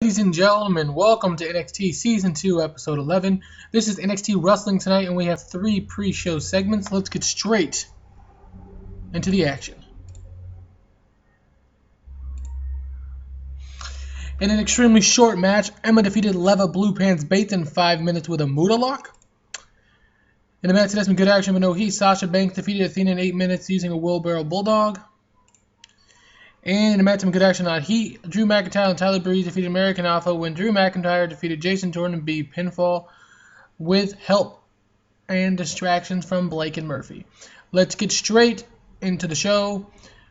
Ladies and gentlemen, welcome to NXT Season 2, Episode 11. This is NXT Wrestling tonight, and we have 3 pre-show segments. Let's get straight into the action. In an extremely short match, Emma defeated Leva Blue Pants Bates in 5 minutes with a Muda Lock. In a match that had some good action but no heat, Sasha Banks defeated Athena in 8 minutes using a wheelbarrow bulldog. And in a match of good action on heat, Drew McIntyre and Tyler Breeze defeated American Alpha when Drew McIntyre defeated Jason Jordan via pinfall with help and distractions from Blake and Murphy. Let's get straight into the show.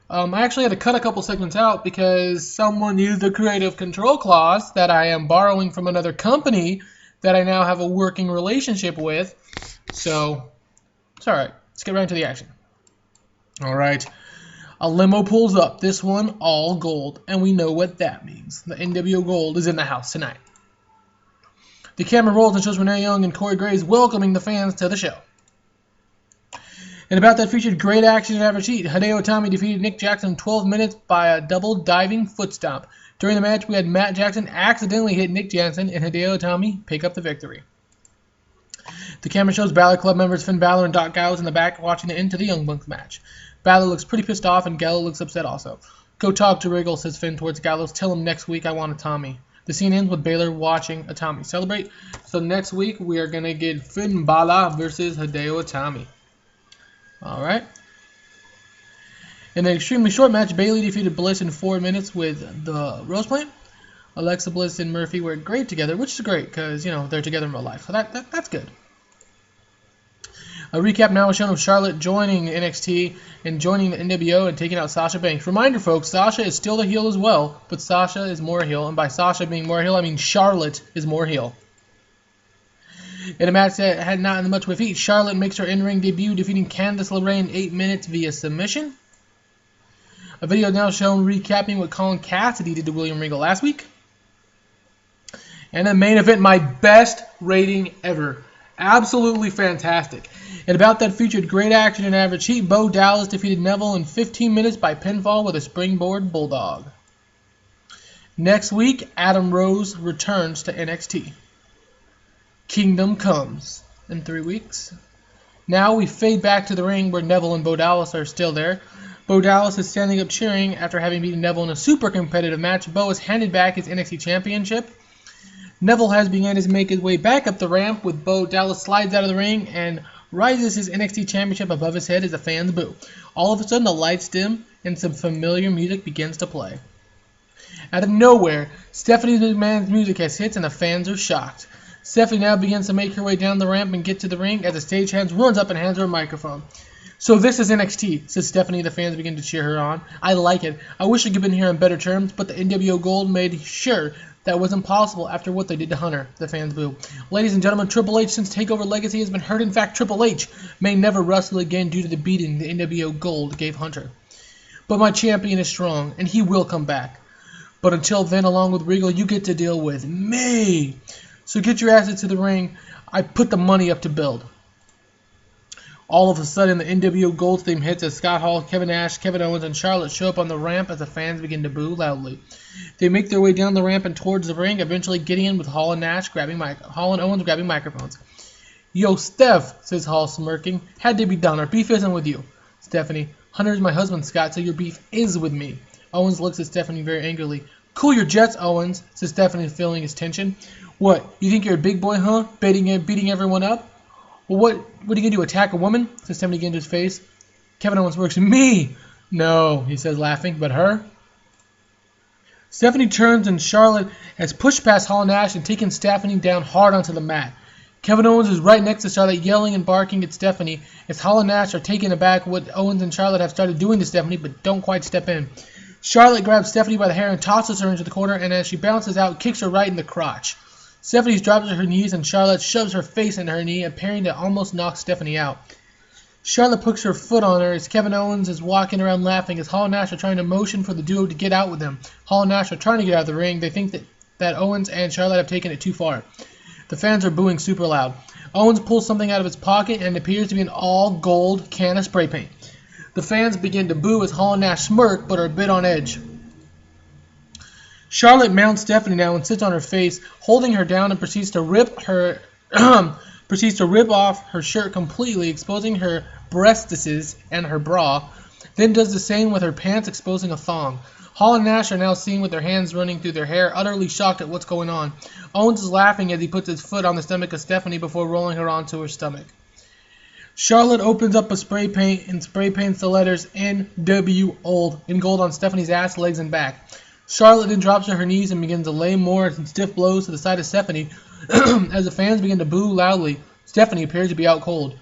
I actually had to cut a couple segments out because someone used the creative control clause that I am borrowing from another company that I now have a working relationship with. So, it's alright. Let's get right into the action. Alright. A limo pulls up, this one all gold, and we know what that means. The NWO Gold is in the house tonight. The camera rolls and shows Renee Young and Corey Graves welcoming the fans to the show. And about that featured great action in average heat. Hideo Itami defeated Nick Jackson in 12 minutes by a double diving foot stomp. During the match, we had Matt Jackson accidentally hit Nick Jackson and Hideo Itami pick up the victory. The camera shows Balor Club members Finn Balor and Doc Gallows in the back watching the end to the Young Bucks match. Balor looks pretty pissed off, and Gallows looks upset also. Go talk to Regal, says Finn towards Gallows. Tell him next week I want Itami. The scene ends with Balor watching Itami celebrate. So next week we are going to get Finn Balor versus Hideo Itami. Alright. In an extremely short match, Bayley defeated Bliss in 4 minutes with the Rose Plant. Alexa Bliss and Murphy were great together, which is great because, you know, they're together in real life. So that's good. A recap now is shown of Charlotte joining NXT and joining the NWO and taking out Sasha Banks. Reminder, folks, Sasha is still the heel as well, but Sasha is more heel. And by Sasha being more heel, I mean Charlotte is more heel. In a match that had not much with heat, Charlotte makes her in-ring debut, defeating Candice LaRae in 8 minutes via submission. A video now shown recapping what Colin Cassidy did to William Regal last week. And the main event, my best rating ever. Absolutely fantastic. And about that featured great action in average heat, Bo Dallas defeated Neville in 15 minutes by pinfall with a springboard bulldog. Next week, Adam Rose returns to NXT. Kingdom comes in 3 weeks. Now we fade back to the ring where Neville and Bo Dallas are still there. Bo Dallas is standing up cheering after having beaten Neville in a super competitive match. Bo is handed back his NXT Championship. Neville has begun to make his way back up the ramp with Bo Dallas slides out of the ring and rises his NXT Championship above his head as the fans boo. All of a sudden the lights dim and some familiar music begins to play. Out of nowhere, Stephanie McMahon's music has hits and the fans are shocked. Stephanie now begins to make her way down the ramp and get to the ring as the stagehand runs up and hands her a microphone. So this is NXT, says Stephanie. The fans begin to cheer her on. I like it. I wish I could have been here on better terms, but the NWO Gold made sure that was impossible after what they did to Hunter. The fans boo. Ladies and gentlemen, Triple H since TakeOver Legacy has been hurt. In fact, Triple H may never wrestle again due to the beating the NWO Gold gave Hunter. But my champion is strong, and he will come back. But until then, along with Regal, you get to deal with me. So get your asses to the ring. I put the money up to build. All of a sudden, the NWO Gold theme hits as Scott Hall, Kevin Nash, Kevin Owens, and Charlotte show up on the ramp as the fans begin to boo loudly. They make their way down the ramp and towards the ring, eventually getting in with Hall and Owens grabbing microphones. Yo, Steph, says Hall smirking. Had to be done. Our beef isn't with you. Stephanie, Hunter's my husband, Scott, so your beef is with me. Owens looks at Stephanie very angrily. Cool your jets, Owens, says Stephanie, feeling his tension. What, you think you're a big boy, huh? Beating everyone up? Well, what are you going to do, attack a woman? Says Stephanie again to his face. Kevin Owens works. Me? No, he says laughing, but her? Stephanie turns and Charlotte has pushed past Hall and Nash and taken Stephanie down hard onto the mat. Kevin Owens is right next to Charlotte, yelling and barking at Stephanie as Hall and Nash are taken aback what Owens and Charlotte have started doing to Stephanie, but don't quite step in. Charlotte grabs Stephanie by the hair and tosses her into the corner, and as she bounces out, kicks her right in the crotch. Stephanie drops to her knees, and Charlotte shoves her face into her knee, appearing to almost knock Stephanie out. Charlotte puts her foot on her as Kevin Owens is walking around laughing as Hall and Nash are trying to motion for the duo to get out with them. Hall and Nash are trying to get out of the ring. They think that Owens and Charlotte have taken it too far. The fans are booing super loud. Owens pulls something out of his pocket and it appears to be an all-gold can of spray paint. The fans begin to boo as Hall and Nash smirk but are a bit on edge. Charlotte mounts Stephanie now and sits on her face, holding her down, and proceeds to rip off her shirt completely, exposing her breastises and her bra. Then does the same with her pants, exposing a thong. Hall and Nash are now seen with their hands running through their hair, utterly shocked at what's going on. Owens is laughing as he puts his foot on the stomach of Stephanie before rolling her onto her stomach. Charlotte opens up a spray paint and spray paints the letters NW in gold on Stephanie's ass, legs, and back. Charlotte then drops to her knees and begins to lay more stiff blows to the side of Stephanie as the fans begin to boo loudly. Stephanie appears to be out cold.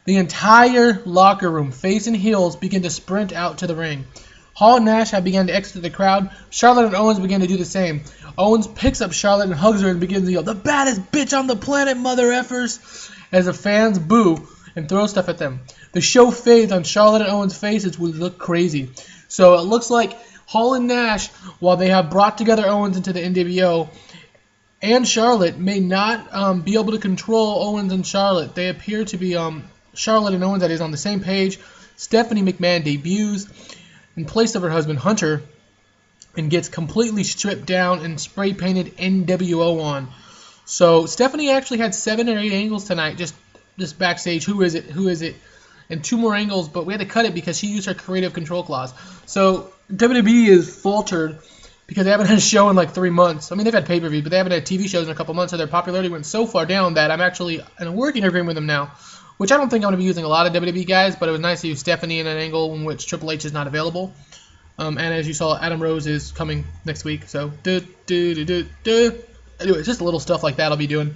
The entire locker room, face and heels, begin to sprint out to the ring. Hall and Nash have begun to exit the crowd. Charlotte and Owens begin to do the same. Owens picks up Charlotte and hugs her and begins to yell, "The baddest bitch on the planet, mother effers!" as the fans boo and throw stuff at them. The show fades on Charlotte and Owens' faces, which look crazy. So it looks like Hall and Nash, while they have brought together Owens into the NWO, and Charlotte may not be able to control Owens and Charlotte. They appear to be, Charlotte and Owens, that is, on the same page. Stephanie McMahon debuts in place of her husband Hunter and gets completely stripped down and spray painted NWO on. So Stephanie actually had 7 or 8 angles tonight, just backstage. Who is it? And 2 more angles, but we had to cut it because she used her creative control clause. So WWE is faltered because they haven't had a show in like 3 months. I mean, they've had pay-per-views, but they haven't had TV shows in a couple months, so their popularity went so far down that I'm actually in a working agreement with them now, which I don't think I'm going to be using a lot of WWE guys, but it was nice to use Stephanie in an angle in which Triple H is not available. And as you saw, Adam Rose is coming next week, so anyway, just a little stuff like that I'll be doing.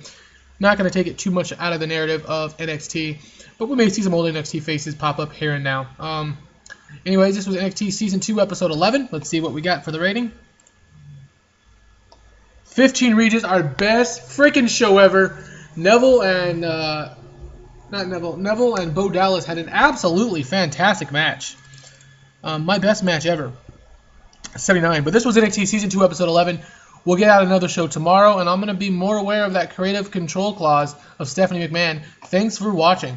Not going to take it too much out of the narrative of NXT, but we may see some old NXT faces pop up here and now. Anyways, this was NXT Season 2, Episode 11. Let's see what we got for the rating. 15 Regis, our best freaking show ever. Neville and Bo Dallas had an absolutely fantastic match. My best match ever. 79. But this was NXT Season 2, Episode 11. We'll get out another show tomorrow, and I'm going to be more aware of that creative control clause of Stephanie McMahon. Thanks for watching.